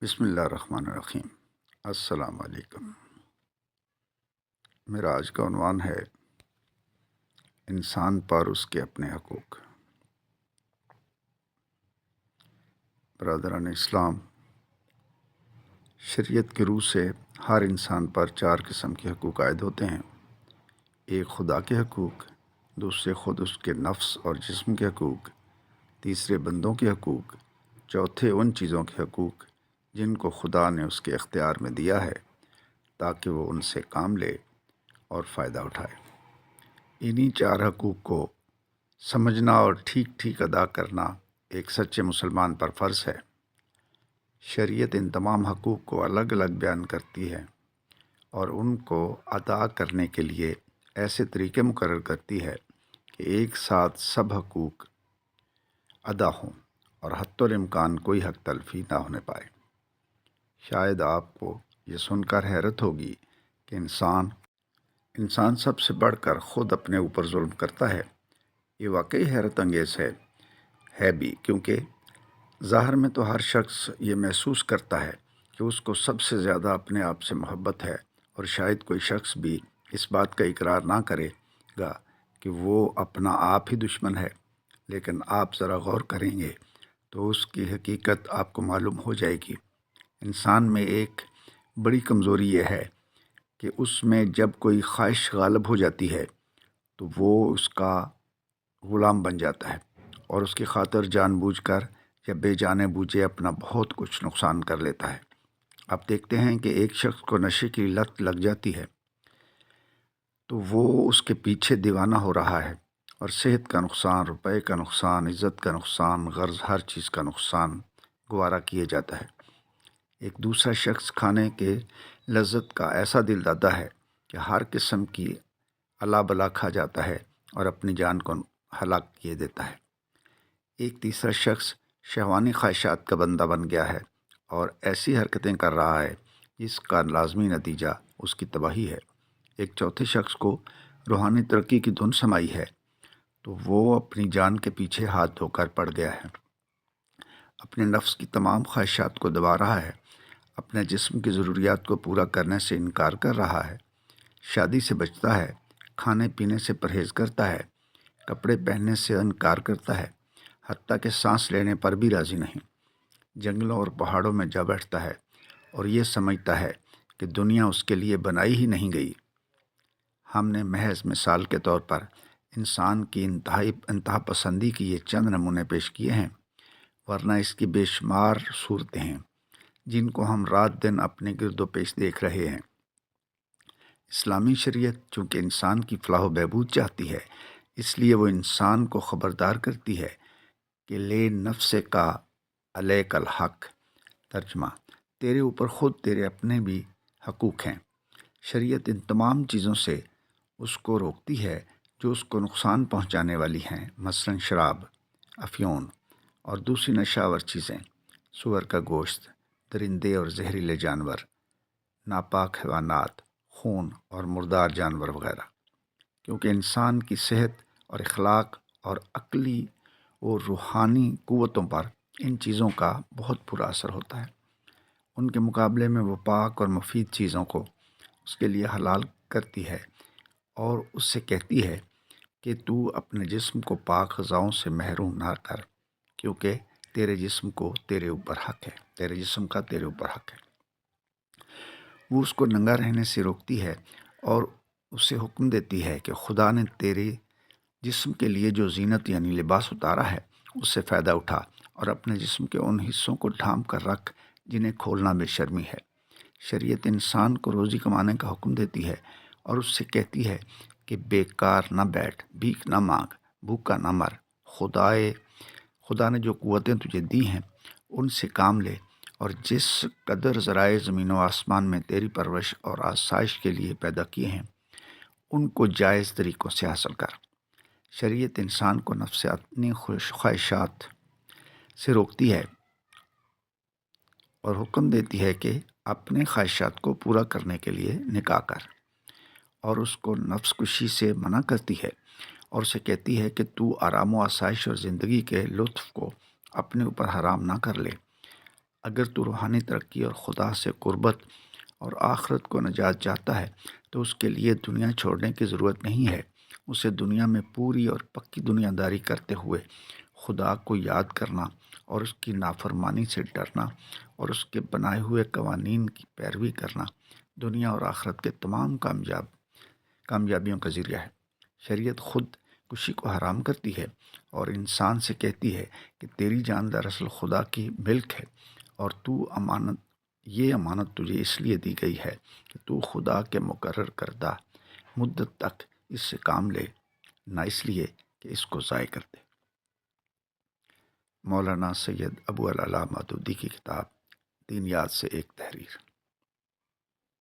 بسم اللہ الرحمن الرحیم۔ السلام علیکم۔ میرا آج کا عنوان ہے انسان پر اس کے اپنے حقوق۔ برادران اسلام، شریعت کی روح سے ہر انسان پر 4 قسم کے حقوق عائد ہوتے ہیں۔ ایک خدا کے حقوق، دوسرے خود اس کے نفس اور جسم کے حقوق، تیسرے بندوں کے حقوق، چوتھے ان چیزوں کے حقوق جن کو خدا نے اس کے اختیار میں دیا ہے تاکہ وہ ان سے کام لے اور فائدہ اٹھائے۔ انہی 4 حقوق کو سمجھنا اور ٹھیک ٹھیک ادا کرنا ایک سچے مسلمان پر فرض ہے۔ شریعت ان تمام حقوق کو الگ الگ بیان کرتی ہے اور ان کو ادا کرنے کے لیے ایسے طریقے مقرر کرتی ہے کہ ایک ساتھ سب حقوق ادا ہوں اور حتی الامکان کوئی حق تلفی نہ ہونے پائے۔ شاید آپ کو یہ سن کر حیرت ہوگی کہ انسان سب سے بڑھ کر خود اپنے اوپر ظلم کرتا ہے۔ یہ واقعی حیرت انگیز ہے بھی، کیونکہ ظاہر میں تو ہر شخص یہ محسوس کرتا ہے کہ اس کو سب سے زیادہ اپنے آپ سے محبت ہے، اور شاید کوئی شخص بھی اس بات کا اقرار نہ کرے گا کہ وہ اپنا آپ ہی دشمن ہے۔ لیکن آپ ذرا غور کریں گے تو اس کی حقیقت آپ کو معلوم ہو جائے گی۔ انسان میں ایک بڑی کمزوری یہ ہے کہ اس میں جب کوئی خواہش غالب ہو جاتی ہے تو وہ اس کا غلام بن جاتا ہے اور اس کی خاطر جان بوجھ کر یا بے جانے بوجھے اپنا بہت کچھ نقصان کر لیتا ہے۔ آپ دیکھتے ہیں کہ ایک شخص کو نشے کی لت لگ جاتی ہے تو وہ اس کے پیچھے دیوانہ ہو رہا ہے، اور صحت کا نقصان، روپے کا نقصان، عزت کا نقصان، غرض ہر چیز کا نقصان گوارا کیے جاتا ہے۔ ایک دوسرا شخص کھانے کے لذت کا ایسا دل دادا ہے کہ ہر قسم کی الا بلا کھا جاتا ہے اور اپنی جان کو ہلاک کیے دیتا ہے۔ ایک تیسرا شخص شہوانی خواہشات کا بندہ بن گیا ہے اور ایسی حرکتیں کر رہا ہے جس کا لازمی نتیجہ اس کی تباہی ہے۔ ایک چوتھے شخص کو روحانی ترقی کی دھن سمائی ہے تو وہ اپنی جان کے پیچھے ہاتھ دھو کر پڑ گیا ہے، اپنے نفس کی تمام خواہشات کو دبا رہا ہے، اپنے جسم کی ضروریات کو پورا کرنے سے انکار کر رہا ہے، شادی سے بچتا ہے، کھانے پینے سے پرہیز کرتا ہے، کپڑے پہننے سے انکار کرتا ہے، حتیٰ کہ سانس لینے پر بھی راضی نہیں، جنگلوں اور پہاڑوں میں جا بیٹھتا ہے اور یہ سمجھتا ہے کہ دنیا اس کے لیے بنائی ہی نہیں گئی۔ ہم نے محض مثال کے طور پر انسان کی انتہا پسندی کی یہ چند نمونے پیش کیے ہیں، ورنہ اس کی بے شمار صورتیں ہیں جن کو ہم رات دن اپنے گرد و پیش دیکھ رہے ہیں۔ اسلامی شریعت چونکہ انسان کی فلاح و بہبود چاہتی ہے، اس لیے وہ انسان کو خبردار کرتی ہے کہ لے نفس کا علیک الحق، ترجمہ تیرے اوپر خود تیرے اپنے بھی حقوق ہیں۔ شریعت ان تمام چیزوں سے اس کو روکتی ہے جو اس کو نقصان پہنچانے والی ہیں، مثلاً شراب، افیون اور دوسری نشاور چیزیں، سور کا گوشت، درندے اور زہریلے جانور، ناپاک حیوانات، خون اور مردار جانور وغیرہ، کیونکہ انسان کی صحت اور اخلاق اور عقلی اور روحانی قوتوں پر ان چیزوں کا بہت برا اثر ہوتا ہے۔ ان کے مقابلے میں وہ پاک اور مفید چیزوں کو اس کے لیے حلال کرتی ہے اور اس سے کہتی ہے کہ تو اپنے جسم کو پاک غذاؤں سے محروم نہ کر، کیونکہ تیرے جسم کو تیرے اوپر حق ہے، تیرے جسم کا تیرے اوپر حق ہے۔ وہ اس کو ننگا رہنے سے روکتی ہے اور اسے حکم دیتی ہے کہ خدا نے تیرے جسم کے لیے جو زینت یعنی لباس اتارا ہے اس سے فائدہ اٹھا اور اپنے جسم کے ان حصوں کو ڈھانپ کر رکھ جنہیں کھولنا بے شرمی ہے۔ شریعت انسان کو روزی کمانے کا حکم دیتی ہے اور اس سے کہتی ہے کہ بیکار نہ بیٹھ، بھیک نہ مانگ، بھوکا نہ مر، خدا نے جو قوتیں تجھے دی ہیں ان سے کام لے، اور جس قدر ذرائع زمین و آسمان میں تیری پرورش اور آسائش کے لیے پیدا کیے ہیں ان کو جائز طریقوں سے حاصل کر۔ شریعت انسان کو نفسیاتی خواہشات سے روکتی ہے اور حکم دیتی ہے کہ اپنے خواہشات کو پورا کرنے کے لیے نکاح کر، اور اس کو نفس کشی سے منع کرتی ہے اور اسے کہتی ہے کہ تو آرام و آسائش اور زندگی کے لطف کو اپنے اوپر حرام نہ کر لے۔ اگر تو روحانی ترقی اور خدا سے قربت اور آخرت کو نجات چاہتا ہے تو اس کے لیے دنیا چھوڑنے کی ضرورت نہیں ہے۔ اسے دنیا میں پوری اور پکی دنیا داری کرتے ہوئے خدا کو یاد کرنا اور اس کی نافرمانی سے ڈرنا اور اس کے بنائے ہوئے قوانین کی پیروی کرنا دنیا اور آخرت کے تمام کامیابیوں کا ذریعہ ہے۔ شریعت خود کشی کو حرام کرتی ہے اور انسان سے کہتی ہے کہ تیری جان دراصل خدا کی ملک ہے اور یہ امانت تجھے اس لیے دی گئی ہے کہ تو خدا کے مقرر کردہ مدت تک اس سے کام لے، نہ اس لیے کہ اس کو ضائع کر دے۔ مولانا سید ابو العلا مودودی کی کتاب دینیات سے ایک تحریر۔